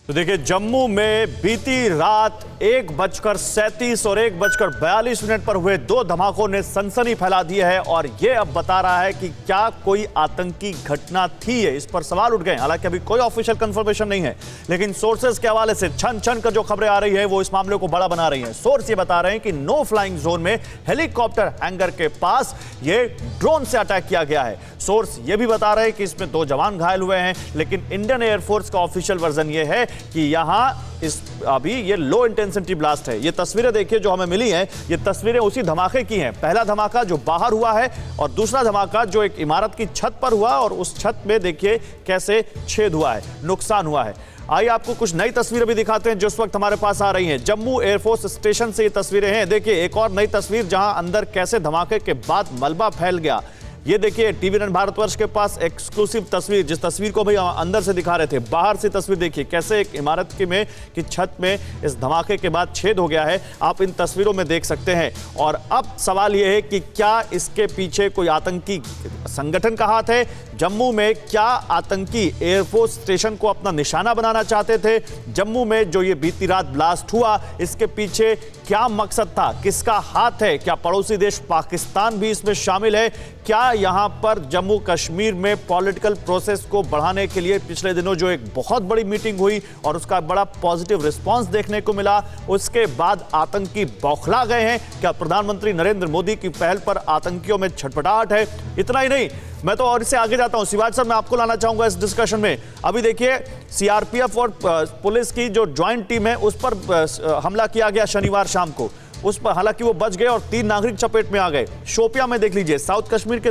तो देखिए, जम्मू में बीती रात 1:37 और 1:42 पर हुए दो धमाकों ने सनसनी फैला दी है और यह अब बता रहा है कि क्या कोई आतंकी घटना थी। इस पर सवाल उठ गए। हालांकि अभी कोई ऑफिशियल कंफर्मेशन नहीं है, लेकिन सोर्सेज के हवाले से छन छन कर जो खबरें आ रही है वो इस मामले को बड़ा बना रही हैं। सोर्स ये बता रहे हैं कि नो फ्लाइंग जोन में हेलीकॉप्टर हैंगर के पास ये ड्रोन से अटैक किया गया है। सोर्स ये भी बता रहे हैं कि इसमें 2 जवान घायल हुए हैं, लेकिन इंडियन एयरफोर्स का ऑफिशियल वर्जन ये है कि यहां अभी ये लो इंटेंसिटी ब्लास्ट है। ये तस्वीरें देखिए जो हमें मिली हैं, ये तस्वीरें उसी धमाके की हैं। पहला धमाका जो बाहर हुआ है और दूसरा धमाका जो एक इमारत की छत पर हुआ और उस छत में देखिए कैसे छेद हुआ है, नुकसान हुआ है। आइए आपको कुछ नई तस्वीरें भी दिखाते हैं जो इस वक्त हमारे पास आ रही हैं। जम्मू एयरफोर्स स्टेशन से ये तस्वीरें हैं। देखिए एक और नई तस्वीर जहां अंदर कैसे धमाके के बाद मलबा फैल गया। ये देखिए टीवी9 भारतवर्ष के पास एक्सक्लूसिव तस्वीर, जिस तस्वीर को भी अंदर से दिखा रहे थे। बाहर से तस्वीर देखिए कैसे एक इमारत की छत में इस धमाके के बाद छेद हो गया है। आप इन तस्वीरों में देख सकते हैं। और अब सवाल यह है कि क्या इसके पीछे कोई आतंकी संगठन का हाथ है? जम्मू में क्या आतंकी एयरफोर्स स्टेशन को अपना निशाना बनाना चाहते थे? जम्मू में जो ये बीती रात ब्लास्ट हुआ, इसके पीछे क्या मकसद था? किसका हाथ है? क्या पड़ोसी देश पाकिस्तान भी इसमें शामिल है? क्या यहां पर जम्मू कश्मीर में पॉलिटिकल प्रोसेस को बढ़ाने के लिए पिछले दिनों जो एक बहुत बड़ी मीटिंग हुई और उसका बड़ा पॉजिटिव रिस्पांस देखने को मिला, उसके बाद आतंकी बौखला गए हैं? क्या प्रधानमंत्री नरेंद्र मोदी की पहल पर आतंकियों में छटपटाहट है? इतना ही नहीं, मैं तो और इससे आगे जाता हूं। शिवाजी सर, मैं आपको लाना चाहूंगा इस डिस्कशन में। अभी देखिए सीआरपीएफ और पुलिस की जो ज्वाइंट टीम है उस पर हमला किया गया शनिवार शाम को। उस पर हालांकि वो बच गए और 3 नागरिक चपेट में आ गए। शोपियां में देख लीजिए, साउथ कश्मीर के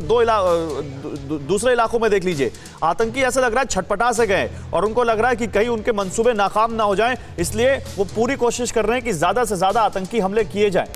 दूसरे इलाकों में देख लीजिए, आतंकी ऐसा लग रहा है छटपटा से गए और उनको लग रहा है कि कहीं उनके मंसूबे नाकाम ना हो जाएं, इसलिए वो पूरी कोशिश कर रहे हैं कि ज्यादा से ज्यादा आतंकी हमले किए जाएं।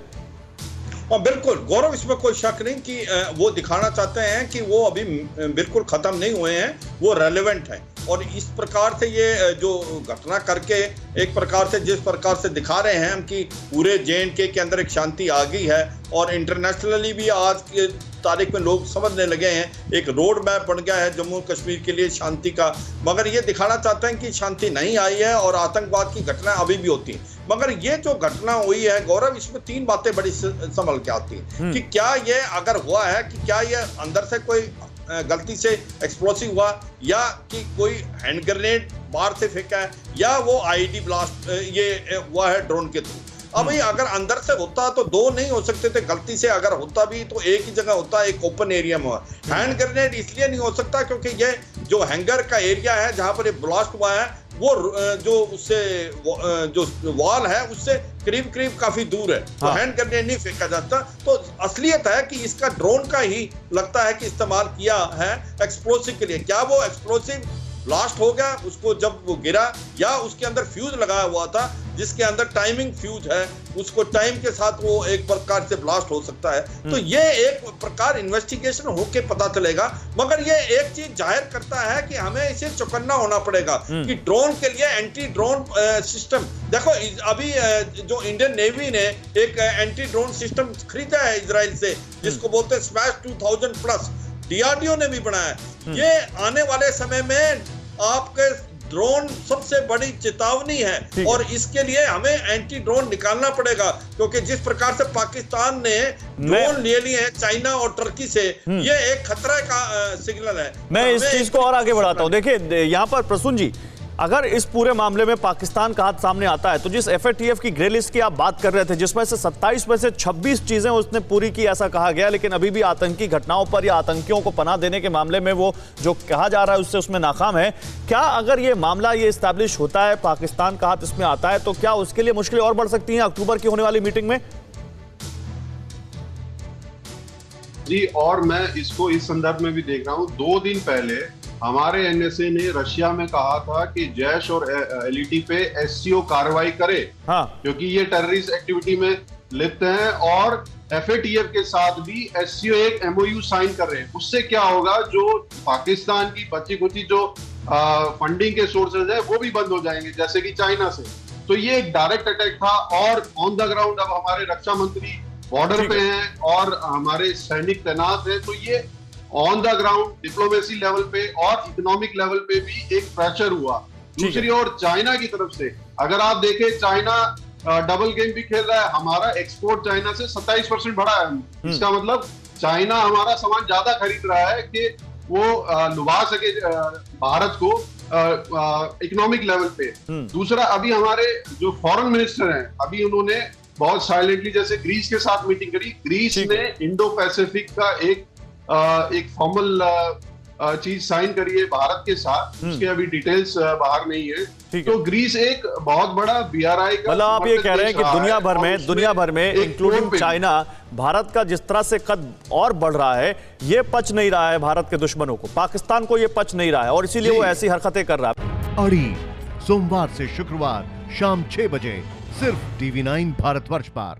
और बिल्कुल गौरव, इसमें कोई शक नहीं कि वो दिखाना चाहते हैं कि वो अभी बिल्कुल खत्म नहीं हुए हैं, वो रेलेवेंट हैं। और इस प्रकार से ये जो घटना करके एक प्रकार से जिस प्रकार से दिखा रहे हैं हम कि पूरे J&K के अंदर एक शांति आ गई है और इंटरनेशनली भी आज के तारीख में लोग समझने लगे हैं, एक रोड मैप बन गया है जम्मू कश्मीर के लिए शांति का। मगर ये दिखाना चाहते हैं कि शांति नहीं आई है और आतंकवाद की घटना अभी भी होती है। मगर ये जो घटना हुई है गौरव, इसमें 3 बातें बड़ी संभल के आती हैं कि क्या ये अगर हुआ है कि क्या ये अंदर से कोई गलती से एक्सप्लोसिव हुआ, या कि कोई हैंड ग्रेनेड बाहर से फेंका है, या वो आईडी ब्लास्ट ये हुआ है ड्रोन के थ्रू। अभी अगर अंदर से होता तो 2 नहीं हो सकते थे, गलती से अगर होता भी तो एक ही जगह होता, एक ओपन एरिया में हुआ। हैंड ग्रेनेड इसलिए नहीं हो सकता क्योंकि ये जो हैंगर का एरिया है जहां पर ये ब्लास्ट हुआ है वो जो उससे जो वॉल है उससे करीब काफी दूर है। तो हैंड ग्रेनेड नहीं फेंका जाता। तो असलियत है कि इसका ड्रोन का ही लगता है कि इस्तेमाल किया है एक्सप्लोसिव के लिए। क्या वो एक्सप्लोसिव ब्लास्ट हो गया उसको जब वो गिरा, या उसके अंदर फ्यूज लगाया हुआ था जिसके अंदर टाइमिंग फ्यूज है, उसको टाइम के साथ वो एक प्रकार से ब्लास्ट हो सकता है। तो ये एक प्रकार इन्वेस्टिगेशन होके पता चलेगा। मगर ये एक चीज जाहिर करता है कि हमें इसे चौकन्ना होना पड़ेगा कि ड्रोन के लिए एंटी ड्रोन सिस्टम, देखो अभी जो इंडियन नेवी ने एक एंटी ड्रोन सिस्टम खरीदा है इजराइल से, जिसको बोलते हैं स्मैश 2000+, डीआरडीओ ने भी बनाया है। ये आने वाले समय में आपके ड्रोन सबसे बड़ी चेतावनी है और इसके लिए हमें एंटी ड्रोन निकालना पड़ेगा, क्योंकि जिस प्रकार से पाकिस्तान ने ड्रोन ले लिए हैं चाइना और टर्की से, ये एक खतरा का सिग्नल है। मैं इस चीज को और आगे बढ़ाता हूं। देखिए यहाँ पर प्रसून जी, अगर इस पूरे मामले में पाकिस्तान का हाथ सामने आता है तो जिस FATF की ग्रे लिस्ट की आप बात कर रहे थे, जिसमें से 27 में से 26 चीजें उसने पूरी की ऐसा कहा गया, लेकिन अभी भी आतंकी घटनाओं पर या आतंकियों को पनाह देने के मामले में वो जो कहा जा रहा है उससे उसमें नाकाम है। क्या अगर ये मामला ये इस्टेब्लिश होता है, पाकिस्तान का हाथ इसमें आता है, तो क्या उसके लिए मुश्किलें और बढ़ सकती हैं अक्टूबर की होने वाली मीटिंग में? जी, और मैं इसको इस संदर्भ में भी देख रहा हूँ, 2 दिन पहले हमारे NSA ने रशिया में कहा था कि जैश और LET पे SCO कार्रवाई करे, क्योंकि ये टेररिस्ट एक्टिविटी में लिप्त हैं। और FATF के साथ भी SCO एक MOU साइन कर रहे हैं। उससे क्या होगा, जो पाकिस्तान की बची खुची जो फंडिंग के सोर्सेज है वो भी बंद हो जाएंगे, जैसे कि चाइना से। तो ये एक डायरेक्ट अटैक था। और ऑन द ग्राउंड अब हमारे रक्षा मंत्री बॉर्डर पे हैं और हमारे सैनिक तैनात हैं, तो ये on the ground diplomacy level पे और इकोनॉमिक लेवल पे भी एक प्रेशर हुआ। दूसरी ओर चाइना की तरफ से अगर आप देखें, चाइना डबल गेम भी खेल रहा है। हमारा एक्सपोर्ट चाइना से 27% बढ़ा है। इसका मतलब चाइना हमारा सामान ज्यादा खरीद रहा है कि वो लुभा सके भारत को इकोनॉमिक लेवल पे। दूसरा, अभी हमारे जो फॉरेन मिनिस्टर हैं, अभी उन्होंने बहुत साइलेंटली जैसे ग्रीस के साथ मीटिंग करी। ग्रीस ने इंडो पैसिफिक का एक फॉर्मल चीज साइन करी है भारत के साथ। उसके अभी डिटेल्स बाहर नहीं है। तो ग्रीस एक बहुत बड़ा BRI का, मतलब आप ये कह रहे हैं कि दुनिया भर में इंक्लूडिंग चाइना, भारत का जिस तरह से कद और बढ़ रहा है, ये पच नहीं रहा है भारत के दुश्मनों को, पाकिस्तान को ये पच नहीं रहा है, और इसीलिए वो ऐसी हरकतें कर रहा है। अड़ी सोमवार से शुक्रवार शाम 6 बजे सिर्फ TV9 भारतवर्ष पर।